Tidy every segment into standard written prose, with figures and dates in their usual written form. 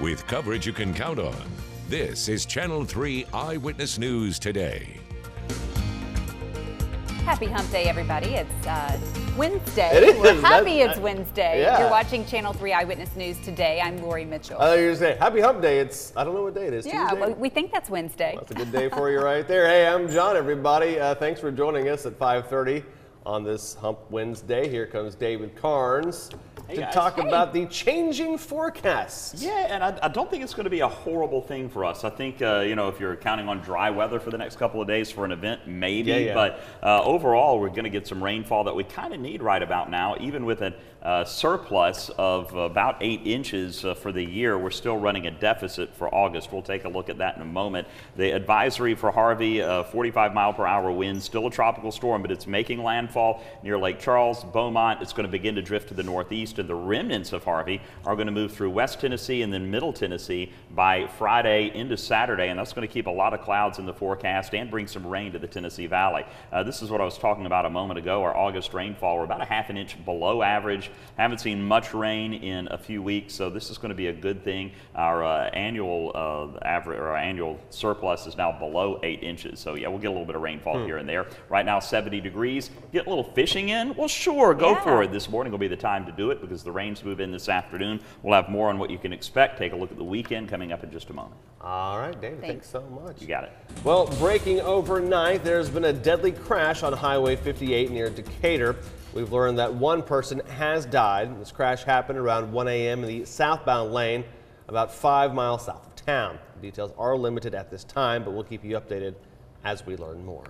with coverage you can count on. This is Channel 3 Eyewitness News Today. Happy Hump Day, everybody. It's Wednesday. It is. We're happy it's Wednesday. Yeah. You're watching Channel 3 Eyewitness News Today. I'm Lori Mitchell. I thought you were going to say, Happy Hump Day. I don't know what day it is. Yeah, Tuesday? well, we think that's Wednesday. Well, that's a good day for you right there. Hey, I'm John, everybody. Thanks for joining us at 5:30 on this Hump Wednesday. Here comes David Carnes to talk about the changing forecasts. Yeah, and I don't think it's going to be a horrible thing for us. I think, if you're counting on dry weather for the next couple of days for an event, maybe. Yeah. But overall, we're going to get some rainfall that we kind of need right about now. Even with a surplus of about 8 inches for the year, we're still running a deficit for August. We'll take a look at that in a moment. The advisory for Harvey, 45-mile-per-hour winds, still a tropical storm, but it's making landfall near Lake Charles, Beaumont. It's going to begin to drift to the northeast, and the remnants of Harvey are going to move through West Tennessee and then Middle Tennessee by Friday into Saturday, and that's going to keep a lot of clouds in the forecast and bring some rain to the Tennessee Valley. This is what I was talking about a moment ago, our August rainfall. We're about a half an inch below average. Haven't seen much rain in a few weeks, so this is going to be a good thing. Our annual average, or our annual surplus is now below 8 inches, so yeah, we'll get a little bit of rainfall here and there. Right now, 70 degrees. Get a little fishing in? Well, sure, go for it. This morning will be the time to do it because the rains move in this afternoon. We'll have more on what you can expect. Take a look at the weekend coming up in just a moment. All right, David, thanks so much. You got it. Well, breaking overnight, there's been a deadly crash on Highway 58 near Decatur. We've learned that one person has died. This crash happened around 1 a.m. in the southbound lane, about 5 miles south of town. Details are limited at this time, but we'll keep you updated as we learn more.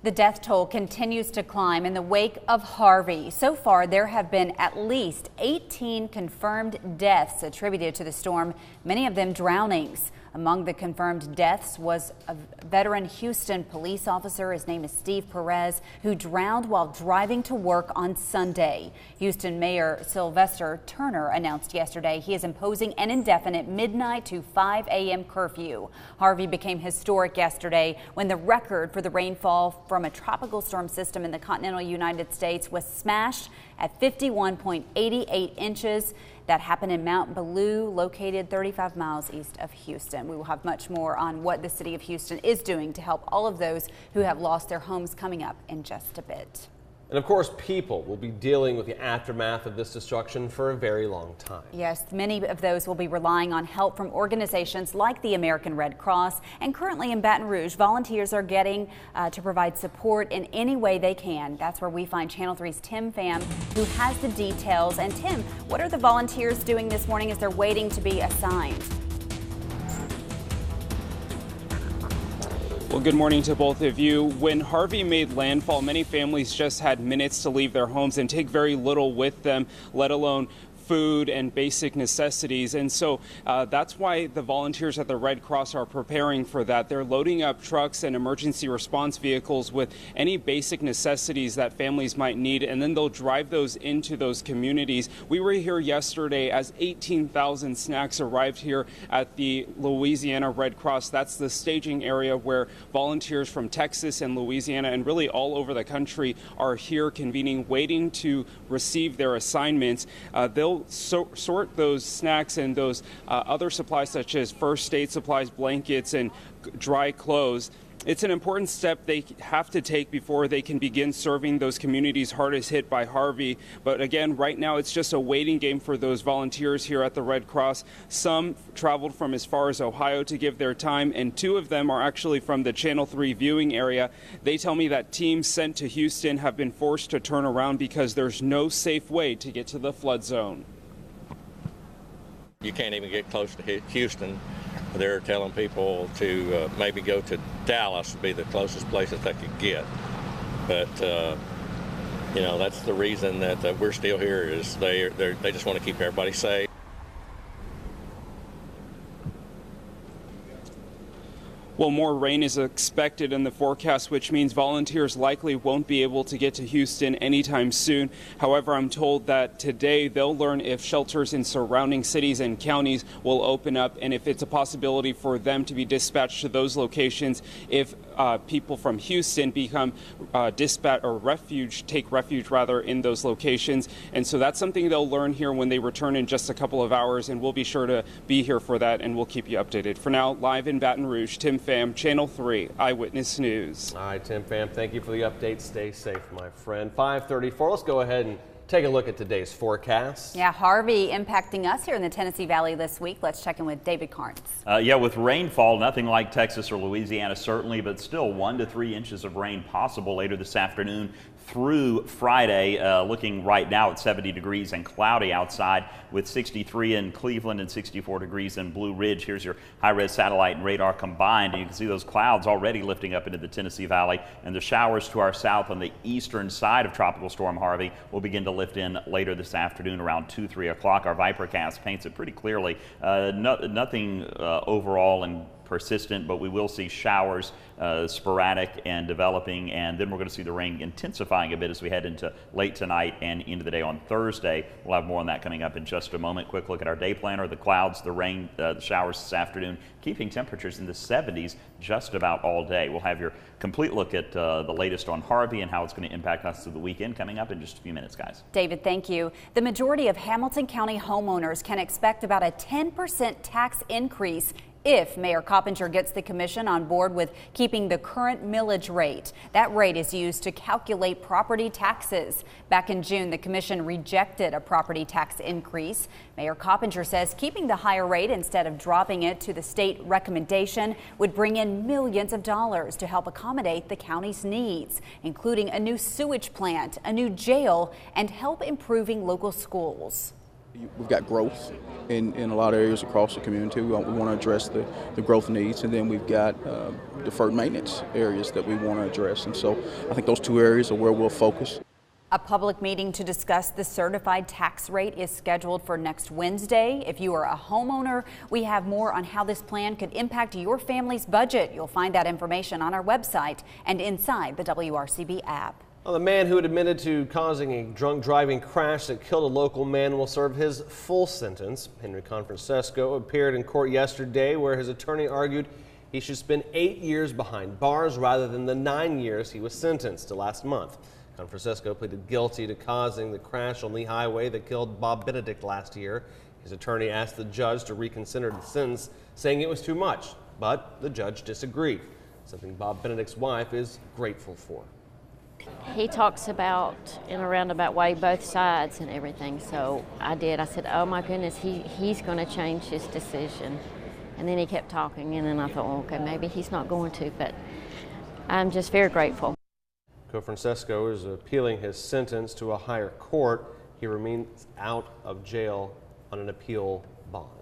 The death toll continues to climb in the wake of Harvey. So far, there have been at least 18 confirmed deaths attributed to the storm, many of them drownings. Among the confirmed deaths was a veteran Houston police officer. His name is Steve Perez, who drowned while driving to work on Sunday. Houston Mayor Sylvester Turner announced yesterday he is imposing an indefinite midnight to 5 a.m. curfew. Harvey became historic yesterday when the record for the rainfall from a tropical storm system in the continental United States was smashed at 51.88 inches. That happened in Mount Bellew, located 35 miles east of Houston. We will have much more on what the city of Houston is doing to help all of those who have lost their homes coming up in just a bit. And of course, people will be dealing with the aftermath of this destruction for a very long time. Yes, many of those will be relying on help from organizations like the American Red Cross. And currently in Baton Rouge, volunteers are getting to provide support in any way they can. That's where we find Channel 3's Tim Pham, who has the details. And Tim, what are the volunteers doing this morning as they're waiting to be assigned? Well, good morning to both of you. When Harvey made landfall, many families just had minutes to leave their homes and take very little with them, let alone food and basic necessities. And so that's why the volunteers at the Red Cross are preparing for that. They're loading up trucks and emergency response vehicles with any basic necessities that families might need, and then they'll drive those into those communities. We were here yesterday as 18,000 snacks arrived here at the Louisiana Red Cross. That's the staging area where volunteers from Texas and Louisiana and really all over the country are here convening, waiting to receive their assignments. They'll sort those snacks and those other supplies such as first aid supplies, blankets, and dry clothes. It's an important step they have to take before they can begin serving those communities hardest hit by Harvey. But again, right now it's just a waiting game for those volunteers here at the Red Cross. Some traveled from as far as Ohio to give their time, and 2 of them are actually from the Channel 3 viewing area. They tell me that teams sent to Houston have been forced to turn around because there's no safe way to get to the flood zone. You can't even get close to Houston. They're telling people to maybe go to Dallas would be the closest place that they could get. But, that's the reason that we're still here is they just want to keep everybody safe. Well, more rain is expected in the forecast, which means volunteers likely won't be able to get to Houston anytime soon. However, I'm told that today they'll learn if shelters in surrounding cities and counties will open up and if it's a possibility for them to be dispatched to those locations if people from Houston become take refuge in those locations. And so that's something they'll learn here when they return in just a couple of hours, and we'll be sure to be here for that, and we'll keep you updated. For now, live in Baton Rouge, Tim Pham, Channel 3 Eyewitness News. All right, Tim Pham, thank you for the update. Stay safe, my friend. 5:34. Let's go ahead and take a look at today's forecast. Yeah, Harvey impacting us here in the Tennessee Valley this week. Let's check in with David Carnes. Yeah, with rainfall, nothing like Texas or Louisiana certainly, but still 1 to 3 inches of rain possible later this afternoon through Friday. Looking right now at 70 degrees and cloudy outside with 63 in Cleveland and 64 degrees in Blue Ridge. Here's your high-res satellite and radar combined, and you can see those clouds already lifting up into the Tennessee Valley, and the showers to our south on the eastern side of Tropical Storm Harvey will begin to lift in later this afternoon around 2-3 o'clock. Our Vipercast paints it pretty clearly. Nothing overall and persistent, but we will see showers sporadic and developing, and then we're going to see the rain intensifying a bit as we head into late tonight and into the day on Thursday. We'll have more on that coming up in just a moment. Quick look at our day planner. The clouds, the rain, the showers this afternoon, keeping temperatures in the 70s just about all day. We'll have your complete look at the latest on Harvey and how it's going to impact us through the weekend coming up in just a few minutes, guys. David, thank you. The majority of Hamilton County homeowners can expect about a 10% tax increase if Mayor Coppinger gets the commission on board with keeping the current millage rate. That rate is used to calculate property taxes. Back in June, the commission rejected a property tax increase. Mayor Coppinger says keeping the higher rate instead of dropping it to the state recommendation would bring in millions of dollars to help accommodate the county's needs, including a new sewage plant, a new jail, and help improving local schools. We've got growth in a lot of areas across the community. We want to address the growth needs, and then we've got deferred maintenance areas that we want to address. And so I think those two areas are where we'll focus. A public meeting to discuss the certified tax rate is scheduled for next Wednesday. If you are a homeowner, we have more on how this plan could impact your family's budget. You'll find that information on our website and inside the WRCB app. Well, the man who had admitted to causing a drunk driving crash that killed a local man will serve his full sentence. Henry Confrancesco appeared in court yesterday where his attorney argued he should spend 8 years behind bars rather than the 9 years he was sentenced to last month. Confrancesco pleaded guilty to causing the crash on Lee Highway that killed Bob Benedict last year. His attorney asked the judge to reconsider the sentence, saying it was too much, but the judge disagreed, something Bob Benedict's wife is grateful for. He talks about, in a roundabout way, both sides and everything. So I said, oh my goodness, he's going to change his decision. And then he kept talking, and then I thought, well, okay, maybe he's not going to, but I'm just very grateful. Confrancesco is appealing his sentence to a higher court. He remains out of jail on an appeal bond.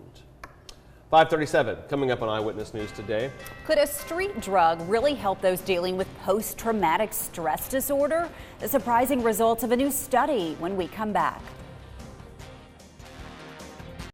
5:37 coming up on Eyewitness News today. Could a street drug really help those dealing with post-traumatic stress disorder? The surprising results of a new study when we come back.